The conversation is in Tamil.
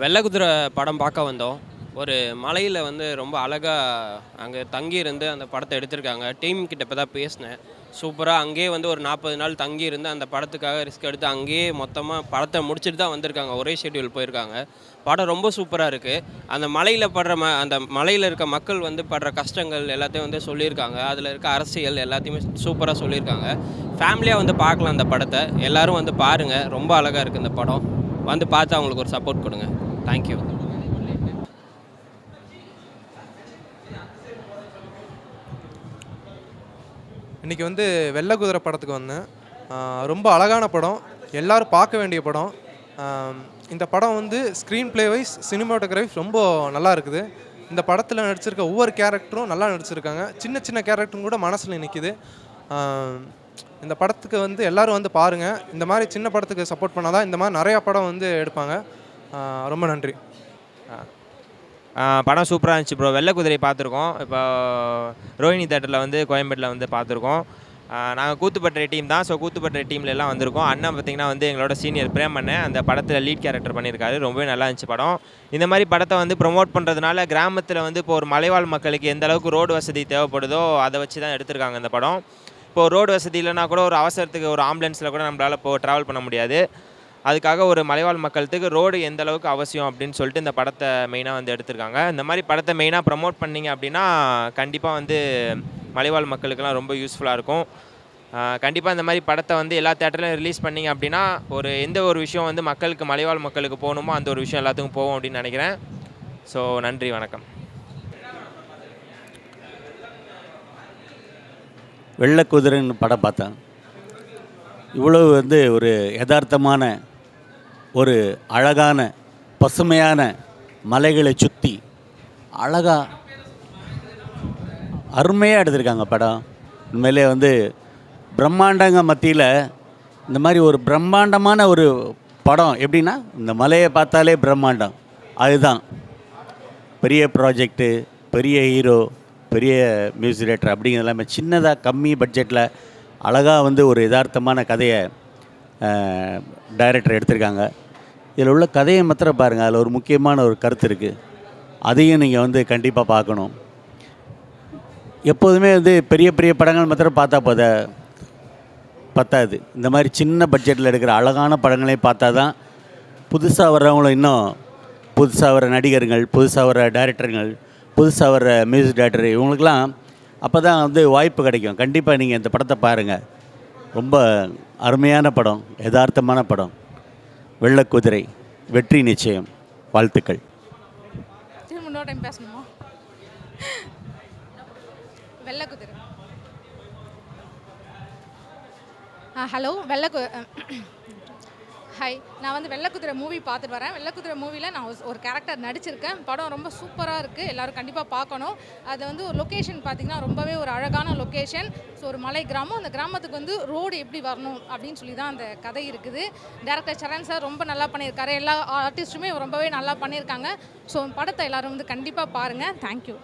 வெள்ளை குதிரை படம் பார்க்க வந்தோம். ஒரு மலையில வந்து ரொம்ப அழகா அங்கே தங்கியிருந்து அந்த படத்த எடுத்திருக்காங்க. டீம் கிட்ட இப்ப தான் பேசினேன். சூப்பரா அங்கேயே வந்து ஒரு 40 நாள் தங்கியிருந்து அந்த படத்துக்காக ரிஸ்க் எடுத்து அங்கேயே மொத்தமா படத்த முடிச்சுட்டு தான் வந்திருக்காங்க. ஒரே ஷெட்யூல் போயிருக்காங்க. படம் ரொம்ப சூப்பரா இருக்கு. அந்த மலையில படுற அந்த மலையில இருக்க மக்கள் வந்து படுற கஷ்டங்கள் எல்லாத்தையும் வந்து சொல்லியிருக்காங்க. அதில இருக்க அரசியல் எல்லாத்தையுமே சூப்பரா சொல்லியிருக்காங்க. ஃபேமிலியா வந்து பார்க்கலாம் அந்த படத்த. எல்லாரும் வந்து பாருங்க. ரொம்ப அழகா இருக்கு இந்த படம். வந்து பார்த்து அவங்களுக்கு ஒரு சப்போர்ட் கொடுங்க. Thank you. இன்றைக்கி வந்து வெள்ளை குதிரை படத்துக்கு வந்தேன். ரொம்ப அழகான படம், எல்லோரும் பார்க்க வேண்டிய படம். இந்த படம் வந்து ஸ்க்ரீன் ப்ளே வைஸ் சினிமாட்டோகிராஃபி ரொம்ப நல்லா இருக்குது. இந்த படத்தில் நடிச்சிருக்க ஒவ்வொரு கேரக்டரும் நல்லா நடிச்சிருக்காங்க. சின்ன சின்ன கேரக்டரும் கூட மனசில் நிற்கிது. இந்த படத்துக்கு வந்து எல்லோரும் வந்து பாருங்கள். இந்த மாதிரி சின்ன படத்துக்கு சப்போர்ட் பண்ணால் தான் இந்த மாதிரி நிறையா படம் வந்து எடுப்பாங்க. ரொம்ப நன்றி. படம் சூப்பராக இருந்துச்சு ப்ரோ. வெள்ளை குதிரை பார்த்துருக்கோம். இப்போ ரோஹிணி தேட்டரில் வந்து கோயம்பேட்டில் வந்து பார்த்துருக்கோம். நாங்கள் கூத்துப்பட்டறை டீம் தான். ஸோ கூத்துப்பட்டறை டீமில் எல்லாம் வந்திருக்கோம். அண்ணன் பார்த்திங்கன்னா வந்து எங்களோட சீனியர் பிரேம் அண்ணன் அந்த படத்தில் லீட் கேரக்டர் பண்ணியிருக்காரு. ரொம்பவே நல்லா இருந்துச்சு படம். இந்த மாதிரி படத்தை வந்து ப்ரொமோட் பண்ணுறதுனால கிராமத்தில் வந்து இப்போ ஒரு மலைவாழ் மக்களுக்கு எந்த அளவுக்கு ரோடு வசதி தேவைப்படுதோ அதை வச்சு தான் எடுத்திருக்காங்க இந்த படம். இப்போது ரோடு வசதி இல்லைனா கூட ஒரு அவசரத்துக்கு ஒரு ஆம்புலன்ஸில் கூட நம்மளால் இப்போது ட்ராவல் பண்ண முடியாது. அதுக்காக ஒரு மலைவாழ் மக்களுக்கு ரோடு எந்த அளவுக்கு அவசியம் அப்படின்னு சொல்லிட்டு இந்த படத்தை மெயினாக வந்து எடுத்திருக்காங்க. இந்த மாதிரி படத்தை மெயினாக ப்ரமோட் பண்ணிங்க அப்படின்னா கண்டிப்பாக வந்து மலைவாழ் மக்களுக்கெல்லாம் ரொம்ப யூஸ்ஃபுல்லாக இருக்கும். கண்டிப்பாக இந்த மாதிரி படத்தை வந்து எல்லா தேட்டர்லையும் ரிலீஸ் பண்ணிங்க அப்படின்னா எந்த ஒரு விஷயம் வந்து மக்களுக்கு மலைவாழ் மக்களுக்கு போகணுமோ அந்த ஒரு விஷயம் எல்லாத்துக்கும் போகும் அப்படின்னு நினைக்கிறேன். ஸோ நன்றி, வணக்கம். வெள்ளை குதிரைன்னு படம் பார்த்தேன். இவ்வளவு வந்து ஒரு யதார்த்தமான ஒரு அழகான பசுமையான மலைகளை சுற்றி அழகாக அருமையாக எடுத்திருக்காங்க படம். உண்மையிலே வந்து பிரம்மாண்டங்க மத்தியில் இந்த மாதிரி ஒரு பிரம்மாண்டமான ஒரு படம் எப்படின்னா இந்த மலையை பார்த்தாலே பிரம்மாண்டம். அதுதான் பெரிய ப்ராஜெக்டு, பெரிய ஹீரோ, பெரிய மியூசிக் டைரக்டர் அப்படிங்கிறது எல்லாமே சின்னதாக கம்மி பட்ஜெட்டில் அழகாக வந்து ஒரு யதார்த்தமான கதையை டைரக்டர் எடுத்திருக்காங்க. இதில் உள்ள கதையை மாத்திரம் பாருங்கள், அதில் ஒரு முக்கியமான ஒரு கருத்து இருக்குது. அதையும் நீங்கள் வந்து கண்டிப்பாக பார்க்கணும். எப்போதுமே வந்து பெரிய பெரிய படங்கள் மாத்திரம் பார்த்தா பத்தாது. இந்த மாதிரி சின்ன பட்ஜெட்டில் எடுக்கிற அழகான படங்களையும் பார்த்தா தான் புதுசாக வர்றவங்களும் இன்னும் புதுசாக வர நடிகர்கள், புதுசாக வர டைரக்டருங்கள், புதுசாக வர மியூசிக் டைரக்டர் இவங்களுக்கெல்லாம் அப்போ தான் வந்து வாய்ப்பு கிடைக்கும். கண்டிப்பாக நீங்கள் இந்த படத்தை பாருங்கள். ரொம்ப அருமையான படம், யதார்த்தமான படம். வெள்ளை குதிரை வெற்றி நிச்சயம். வாழ்த்துக்கள். பேசணுமா? வெள்ளை குதிரை. ஹலோ. ஹாய், நான் வந்து வெள்ளை குதிரை மூவி பார்த்துட்டு வரேன். வெள்ளை குதிரை மூவியில் நான் ஒரு கேரக்டர் நடிச்சிருக்கேன். படம் ரொம்ப சூப்பராக இருக்குது, எல்லோரும் கண்டிப்பாக பார்க்கணும். அது வந்து ஒரு லொக்கேஷன் பார்த்திங்கன்னா ரொம்பவே ஒரு அழகான லொக்கேஷன். ஸோ ஒரு மலை கிராமம், அந்த கிராமத்துக்கு வந்து ரோடு எப்படி வரணும் அப்படின்னு சொல்லி தான் அந்த கதை இருக்குது. டேரக்டர் சரண் சார் ரொம்ப நல்லா பண்ணியிருக்காரு. எல்லா ஆர்டிஸ்ட்டுமே ரொம்பவே நல்லா பண்ணியிருக்காங்க. ஸோ படத்தை எல்லோரும் வந்து கண்டிப்பாக பாருங்கள். தேங்க்யூ.